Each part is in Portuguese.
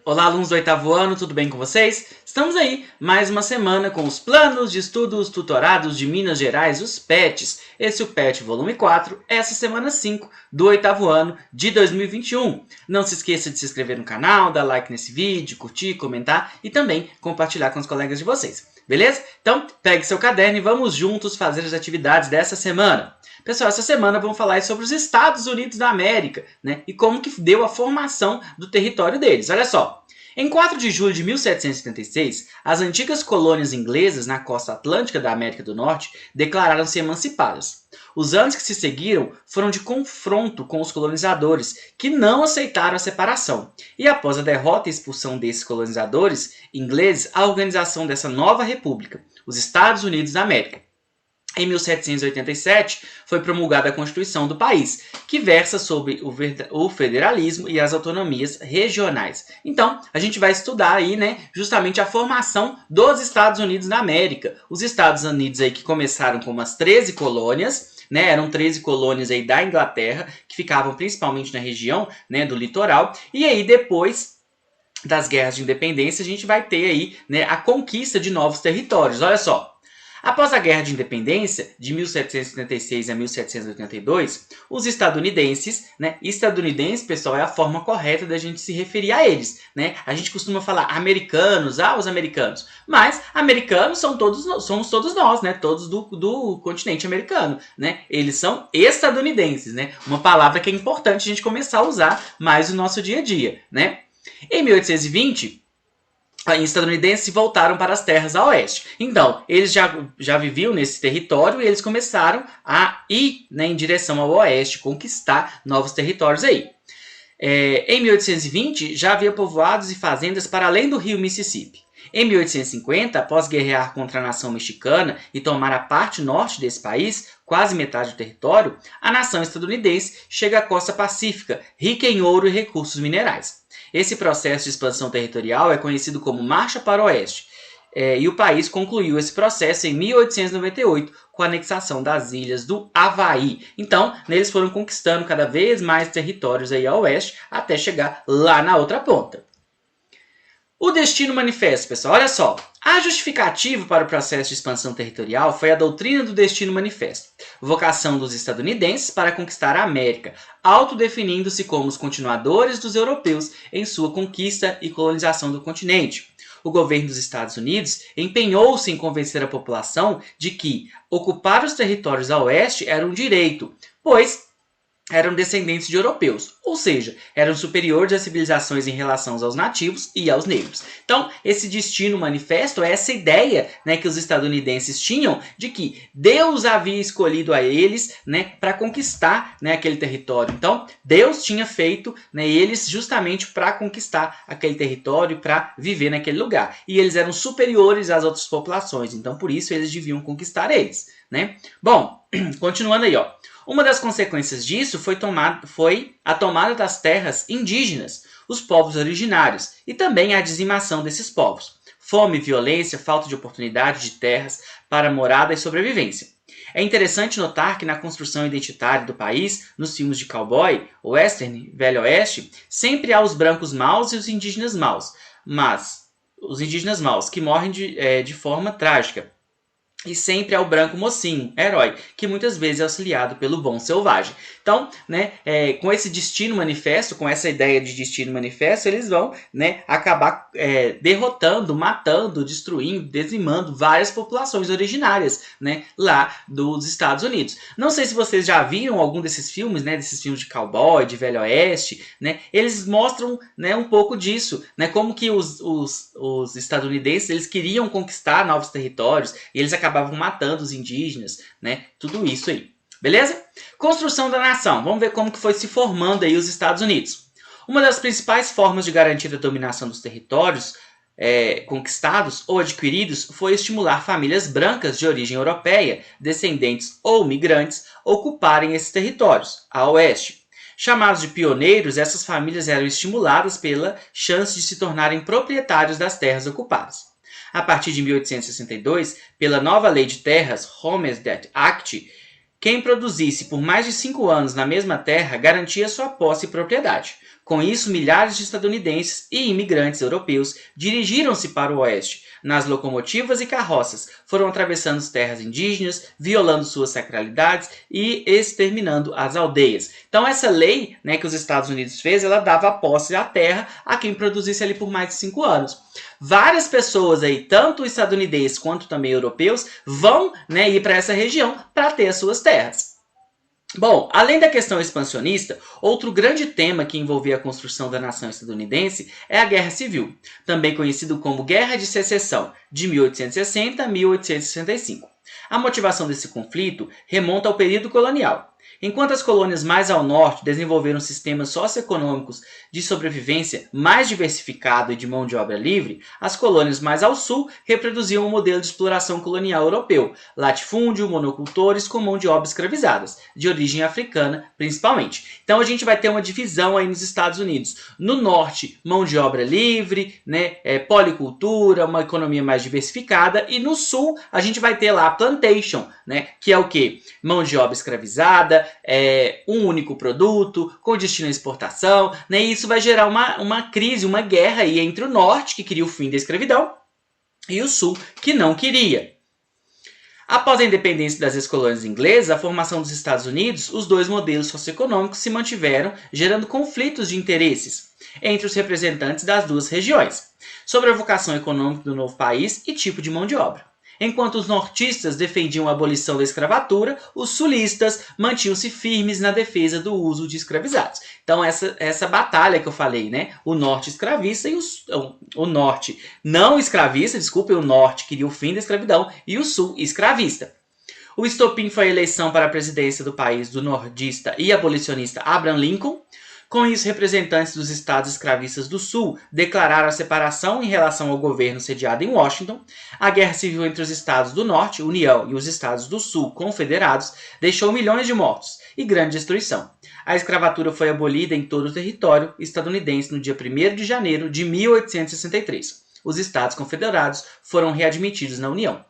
Olá, alunos do oitavo ano, tudo bem com vocês? Estamos aí, mais uma semana com os planos de estudos tutorados de Minas Gerais, os PETs. Esse é o PET volume 4, essa semana 5 do oitavo ano de 2021. Não se esqueça de se inscrever no canal, dar like nesse vídeo, curtir, comentar e também compartilhar com os colegas de vocês. Beleza? Então, pegue seu caderno e vamos juntos fazer as atividades dessa semana. Pessoal, essa semana vamos falar sobre os Estados Unidos da América, né? E como que deu a formação do território deles. Olha só, em 4 de julho de 1776, as antigas colônias inglesas na costa atlântica da América do Norte declararam-se emancipadas. Os anos que se seguiram foram de confronto com os colonizadores, que não aceitaram a separação. E após a derrota e expulsão desses colonizadores ingleses, a organização dessa nova república, os Estados Unidos da América. Em 1787, foi promulgada a Constituição do país, que versa sobre o federalismo e as autonomias regionais. Então, a gente vai estudar aí, né, justamente a formação dos Estados Unidos da América. Os Estados Unidos aí que começaram com umas 13 colônias, né, eram 13 colônias aí da Inglaterra, que ficavam principalmente na região, né, do litoral, e aí depois das guerras de independência a gente vai ter aí, né, a conquista de novos territórios. Olha só. Após a Guerra de Independência, de 1776 a 1782, os estadunidenses, né? Estadunidense, pessoal, é a forma correta da gente se referir a eles, né? A gente costuma falar americanos, os americanos, mas americanos somos todos nós, né? Todos do continente americano, né? Eles são estadunidenses, né? Uma palavra que é importante a gente começar a usar mais no nosso dia a dia, né? Em 1820, estadunidenses voltaram para as terras a oeste. Então, eles já viviam nesse território e eles começaram a ir, né, em direção ao oeste, conquistar novos territórios aí. Em 1820, já havia povoados e fazendas para além do rio Mississippi. Em 1850, após guerrear contra a nação mexicana e tomar a parte norte desse país, quase metade do território, a nação estadunidense chega à costa pacífica, rica em ouro e recursos minerais. Esse processo de expansão territorial é conhecido como Marcha para o Oeste, e o país concluiu esse processo em 1898 com a anexação das ilhas do Havaí. Então, eles foram conquistando cada vez mais territórios aí ao oeste até chegar lá na outra ponta. O Destino Manifesto, pessoal, olha só. A justificativa para o processo de expansão territorial foi a doutrina do Destino Manifesto, vocação dos estadunidenses para conquistar a América, autodefinindo-se como os continuadores dos europeus em sua conquista e colonização do continente. O governo dos Estados Unidos empenhou-se em convencer a população de que ocupar os territórios a oeste era um direito, pois eram descendentes de europeus, ou seja, eram superiores às civilizações em relação aos nativos e aos negros. Então, esse destino manifesto é essa ideia, né, que os estadunidenses tinham de que Deus havia escolhido a eles, né, para conquistar, né, aquele território. Então, Deus tinha feito, né, eles justamente para conquistar aquele território, para viver naquele lugar. E eles eram superiores às outras populações, então por isso eles deviam conquistar eles, né? Bom, continuando aí, ó. Uma das consequências disso foi a tomada das terras indígenas, os povos originários, e também a dizimação desses povos. Fome, violência, falta de oportunidade de terras para morada e sobrevivência. É interessante notar que na construção identitária do país, nos filmes de cowboy, western, velho oeste, sempre há os brancos maus e os indígenas maus, mas os indígenas maus que morrem de forma trágica. E sempre é o branco mocinho, herói, que muitas vezes é auxiliado pelo bom selvagem. Então, né, com esse destino manifesto, com essa ideia de destino manifesto, eles vão, né, acabar derrotando, matando, destruindo, dizimando várias populações originárias, né, lá dos Estados Unidos. Não sei se vocês já viram algum desses filmes, né, desses filmes de cowboy, de velho oeste, né, eles mostram, né, um pouco disso, né, como que os estadunidenses eles queriam conquistar novos territórios e eles acabavam matando os indígenas, né? Tudo isso aí. Beleza? Construção da nação. Vamos ver como que foi se formando aí os Estados Unidos. Uma das principais formas de garantir a dominação dos territórios conquistados ou adquiridos foi estimular famílias brancas de origem europeia, descendentes ou migrantes, ocuparem esses territórios, a oeste. Chamados de pioneiros, essas famílias eram estimuladas pela chance de se tornarem proprietários das terras ocupadas. A partir de 1862, pela nova Lei de Terras, Homestead Act, quem produzisse por mais de 5 anos na mesma terra garantia sua posse e propriedade. Com isso, milhares de estadunidenses e imigrantes europeus dirigiram-se para o oeste, nas locomotivas e carroças, foram atravessando as terras indígenas, violando suas sacralidades e exterminando as aldeias. Então essa lei, né, que os Estados Unidos fez, ela dava posse à terra a quem produzisse ali por mais de 5 anos. Várias pessoas aí, tanto estadunidenses quanto também europeus, vão, né, ir para essa região para ter as suas terras. Bom, além da questão expansionista, outro grande tema que envolvia a construção da nação estadunidense é a Guerra Civil, também conhecido como Guerra de Secessão, de 1860 a 1865. A motivação desse conflito remonta ao período colonial. Enquanto as colônias mais ao norte desenvolveram sistemas socioeconômicos de sobrevivência mais diversificado e de mão de obra livre, as colônias mais ao sul reproduziam o modelo de exploração colonial europeu, latifúndio, monocultores com mão de obra escravizadas, de origem africana principalmente. Então a gente vai ter uma divisão aí nos Estados Unidos. No norte, mão de obra livre, né, policultura, uma economia mais diversificada, e no sul a gente vai ter lá plantation, né, que é o quê? Mão de obra escravizada, um único produto, com destino à exportação, né? E isso vai gerar uma crise, uma guerra aí entre o norte, que queria o fim da escravidão, e o sul, que não queria. Após a independência das ex-colônias inglesas, a formação dos Estados Unidos, os dois modelos socioeconômicos se mantiveram, gerando conflitos de interesses entre os representantes das duas regiões, sobre a vocação econômica do novo país e tipo de mão de obra. Enquanto os nortistas defendiam a abolição da escravatura, os sulistas mantinham-se firmes na defesa do uso de escravizados. Então essa batalha que eu falei, né? O norte escravista e o norte não escravista, desculpe, o norte queria o fim da escravidão e o sul escravista. O estopim foi a eleição para a presidência do país do nordista e abolicionista Abraham Lincoln. Com isso, representantes dos estados escravistas do Sul declararam a separação em relação ao governo sediado em Washington. A guerra civil entre os estados do Norte, União, e os estados do Sul, Confederados, deixou milhões de mortos e grande destruição. A escravatura foi abolida em todo o território estadunidense no dia 1º de janeiro de 1863. Os estados confederados foram readmitidos na União.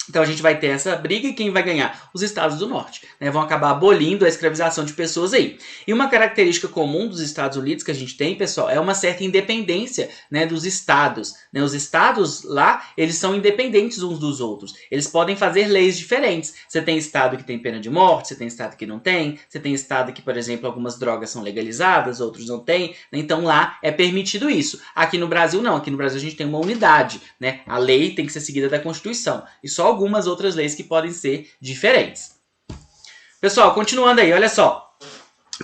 Então a gente vai ter essa briga e quem vai ganhar? Os estados do norte, né? Vão acabar abolindo a escravização de pessoas aí. E uma característica comum dos Estados Unidos que a gente tem, pessoal, é uma certa independência, né, dos estados. Né? Os estados lá, eles são independentes uns dos outros. Eles podem fazer leis diferentes. Você tem estado que tem pena de morte, você tem estado que não tem. Você tem estado que, por exemplo, algumas drogas são legalizadas, outros não têm. Então lá é permitido isso. Aqui no Brasil não. Aqui no Brasil a gente tem uma unidade, né? A lei tem que ser seguida da Constituição. E só algumas outras leis que podem ser diferentes. Pessoal, continuando aí, olha só.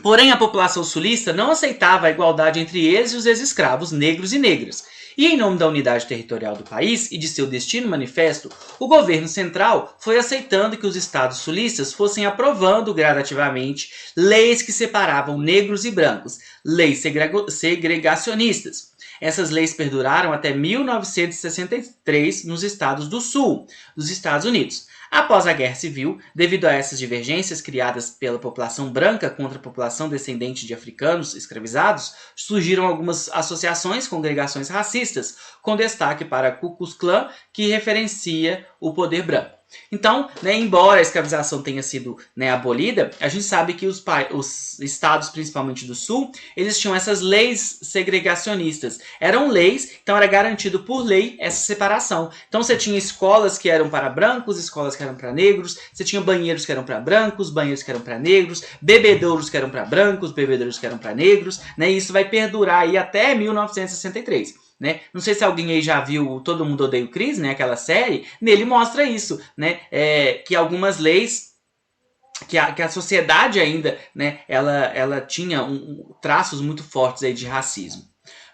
Porém, a população sulista não aceitava a igualdade entre eles e os ex-escravos negros e negras. E em nome da unidade territorial do país e de seu destino manifesto, o governo central foi aceitando que os estados sulistas fossem aprovando gradativamente leis que separavam negros e brancos, leis segregacionistas. Essas leis perduraram até 1963 nos estados do sul dos Estados Unidos. Após a Guerra Civil, devido a essas divergências criadas pela população branca contra a população descendente de africanos escravizados, surgiram algumas associações, congregações racistas, com destaque para a Ku Klux Klan, que referencia o poder branco. Então, né, embora a escravização tenha sido, né, abolida, a gente sabe que os estados, principalmente do sul, eles tinham essas leis segregacionistas. Eram leis, então era garantido por lei essa separação. Então você tinha escolas que eram para brancos, escolas que eram para negros, você tinha banheiros que eram para brancos, banheiros que eram para negros, bebedouros que eram para brancos, bebedouros que eram para negros, né, e isso vai perdurar aí até 1963. Né? Não sei se alguém aí já viu Todo Mundo Odeia o Chris, né? Aquela série, nele mostra isso, né? Que algumas leis, que a sociedade ainda, né? ela tinha traços muito fortes aí de racismo.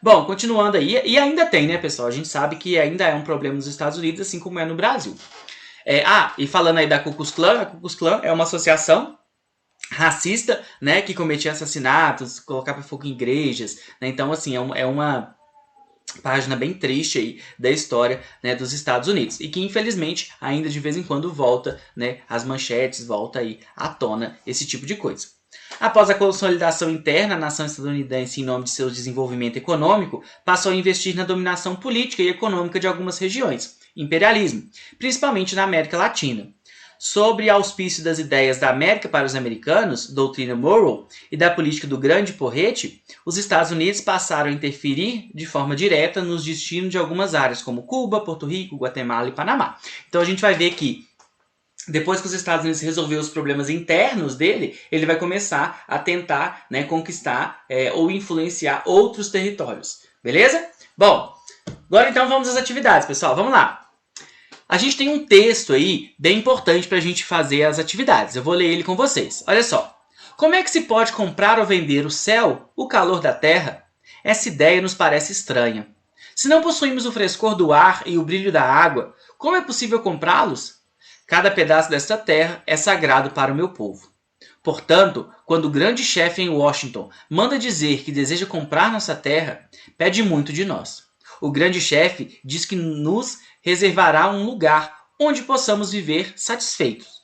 Bom, continuando aí, e ainda tem, né, pessoal? A gente sabe que ainda é um problema nos Estados Unidos, assim como é no Brasil. E falando aí da Ku Klux Klan, a Ku Klux Klan é uma associação racista, né? Que cometia assassinatos, colocava fogo em igrejas, né? Então, assim, é uma página bem triste aí da história, né, dos Estados Unidos e que infelizmente ainda de vez em quando volta, né, as manchetes, volta aí à tona esse tipo de coisa. Após a consolidação interna, a nação estadunidense, em nome de seu desenvolvimento econômico, passou a investir na dominação política e econômica de algumas regiões, imperialismo, principalmente na América Latina. Sobre auspício das ideias da América para os americanos, doutrina Monroe, e da política do grande porrete, os Estados Unidos passaram a interferir de forma direta nos destinos de algumas áreas, como Cuba, Porto Rico, Guatemala e Panamá. Então a gente vai ver que depois que os Estados Unidos resolver os problemas internos dele, ele vai começar a tentar, né, conquistar ou influenciar outros territórios. Beleza? Bom, agora então vamos às atividades, pessoal. Vamos lá. A gente tem um texto aí bem importante para a gente fazer as atividades. Eu vou ler ele com vocês. Olha só. Como é que se pode comprar ou vender o céu, o calor da terra? Essa ideia nos parece estranha. Se não possuímos o frescor do ar e o brilho da água, como é possível comprá-los? Cada pedaço desta terra é sagrado para o meu povo. Portanto, quando o grande chefe em Washington manda dizer que deseja comprar nossa terra, pede muito de nós. O grande chefe diz que nos reservará um lugar onde possamos viver satisfeitos.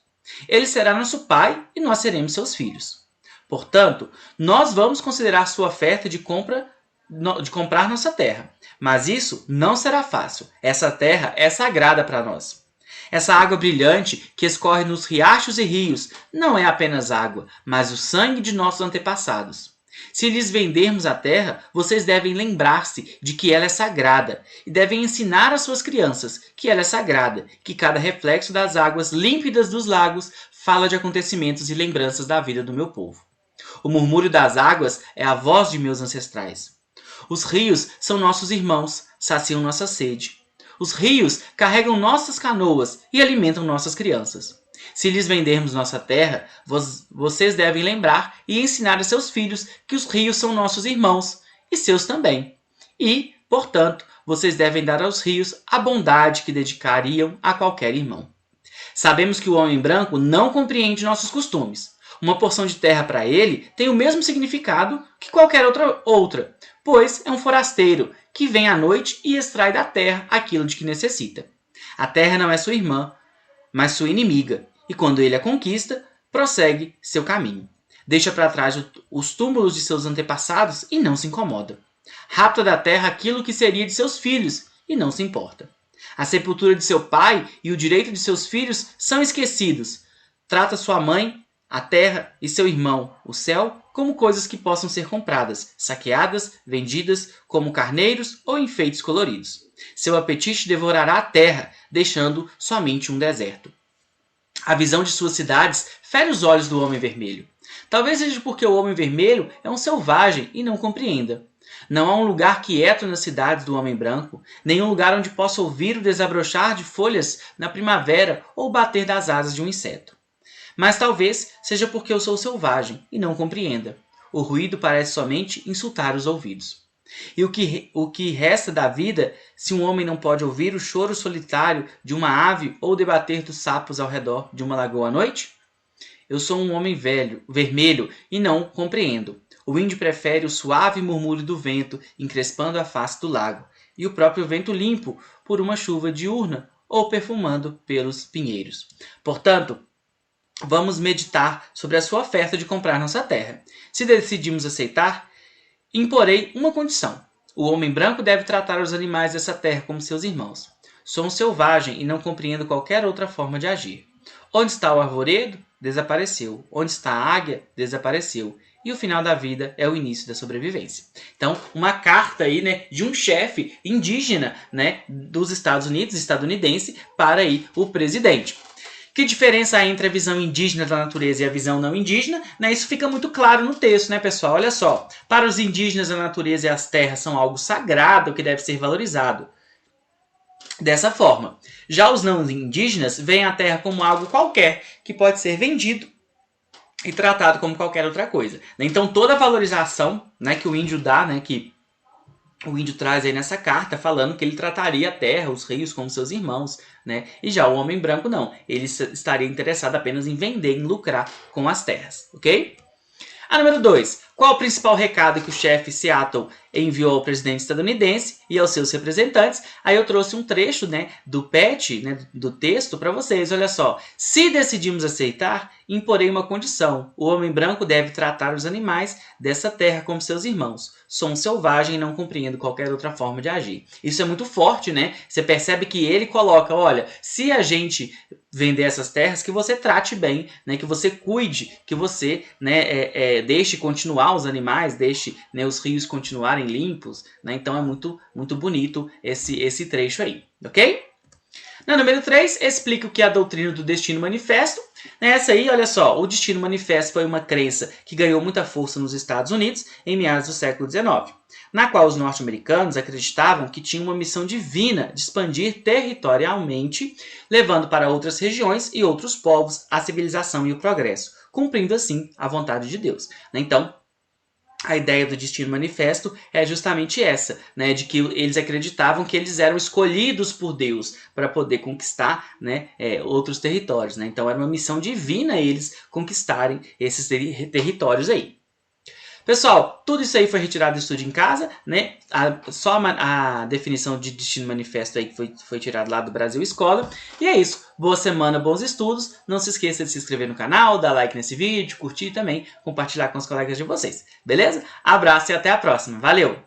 Ele será nosso pai e nós seremos seus filhos. Portanto, nós vamos considerar sua oferta de comprar nossa terra. Mas isso não será fácil. Essa terra é sagrada para nós. Essa água brilhante que escorre nos riachos e rios não é apenas água, mas o sangue de nossos antepassados. Se lhes vendermos a terra, vocês devem lembrar-se de que ela é sagrada e devem ensinar às suas crianças que ela é sagrada, que cada reflexo das águas límpidas dos lagos fala de acontecimentos e lembranças da vida do meu povo. O murmúrio das águas é a voz de meus ancestrais. Os rios são nossos irmãos, saciam nossa sede. Os rios carregam nossas canoas e alimentam nossas crianças. Se lhes vendermos nossa terra, vocês devem lembrar e ensinar a seus filhos que os rios são nossos irmãos, e seus também. E, portanto, vocês devem dar aos rios a bondade que dedicariam a qualquer irmão. Sabemos que o homem branco não compreende nossos costumes. Uma porção de terra para ele tem o mesmo significado que qualquer outra, pois é um forasteiro que vem à noite e extrai da terra aquilo de que necessita. A terra não é sua irmã, mas sua inimiga, e quando ele a conquista, prossegue seu caminho. Deixa para trás os túmulos de seus antepassados e não se incomoda. Rapta da terra aquilo que seria de seus filhos e não se importa. A sepultura de seu pai e o direito de seus filhos são esquecidos. Trata sua mãe, a terra e seu irmão, o céu, como coisas que possam ser compradas, saqueadas, vendidas, como carneiros ou enfeites coloridos. Seu apetite devorará a terra, deixando somente um deserto. A visão de suas cidades fere os olhos do homem vermelho. Talvez seja porque o homem vermelho é um selvagem e não compreenda. Não há um lugar quieto nas cidades do homem branco, nenhum lugar onde possa ouvir o desabrochar de folhas na primavera ou o bater das asas de um inseto. Mas talvez seja porque eu sou selvagem e não compreenda. O ruído parece somente insultar os ouvidos. E o que resta da vida se um homem não pode ouvir o choro solitário de uma ave ou debater dos sapos ao redor de uma lagoa à noite? Eu sou um homem vermelho e não compreendo. O índio prefere o suave murmúrio do vento encrespando a face do lago e o próprio vento limpo por uma chuva diurna ou perfumando pelos pinheiros. Portanto, vamos meditar sobre a sua oferta de comprar nossa terra. Se decidimos aceitar, imporei uma condição. O homem branco deve tratar os animais dessa terra como seus irmãos. Sou um selvagem e não compreendo qualquer outra forma de agir. Onde está o arvoredo? Desapareceu. Onde está a águia? Desapareceu. E o final da vida é o início da sobrevivência. Então, uma carta aí, né, de um chefe indígena, né, dos Estados Unidos, estadunidense, para aí o presidente. Que diferença há entre a visão indígena da natureza e a visão não indígena? Né? Isso fica muito claro no texto, né, pessoal? Olha só. Para os indígenas, a natureza e as terras são algo sagrado que deve ser valorizado. Dessa forma. Já os não indígenas veem a terra como algo qualquer, que pode ser vendido e tratado como qualquer outra coisa. Então, toda a valorização, né, que o índio dá, né, que o índio traz aí nessa carta, falando que ele trataria a terra, os rios, como seus irmãos, né? E já o homem branco não. Ele estaria interessado apenas em vender, em lucrar com as terras, ok? A número 2. Qual o principal recado que o chefe Seattle enviou ao presidente estadunidense e aos seus representantes? Aí eu trouxe um trecho, né, do PET, né, do texto para vocês. Olha só. Se decidimos aceitar, imporei uma condição. O homem branco deve tratar os animais dessa terra como seus irmãos. Sou um selvagem e não compreendo qualquer outra forma de agir. Isso é muito forte, né? Você percebe que ele coloca, olha, se a gente vender essas terras, que você trate bem, né, que você cuide, que você, né, deixe continuar os animais, deixe, né, os rios continuarem limpos, né? Então é muito bonito esse trecho aí, ok? Na número 3, explica o que é a doutrina do Destino Manifesto. Nessa aí, olha só, o Destino Manifesto foi uma crença que ganhou muita força nos Estados Unidos em meados do século XIX, na qual os norte-americanos acreditavam que tinham uma missão divina de expandir territorialmente, levando para outras regiões e outros povos a civilização e o progresso, cumprindo assim a vontade de Deus. Então, a ideia do Destino Manifesto é justamente essa, né, de que eles acreditavam que eles eram escolhidos por Deus para poder conquistar, né, outros territórios. Né? Então era uma missão divina eles conquistarem esses territórios aí. Pessoal, tudo isso aí foi retirado do Estude em Casa, né? Só a definição de Destino Manifesto aí que foi tirado lá do Brasil Escola. E é isso. Boa semana, bons estudos. Não se esqueça de se inscrever no canal, dar like nesse vídeo, curtir e também compartilhar com os colegas de vocês. Beleza? Abraço e até a próxima. Valeu!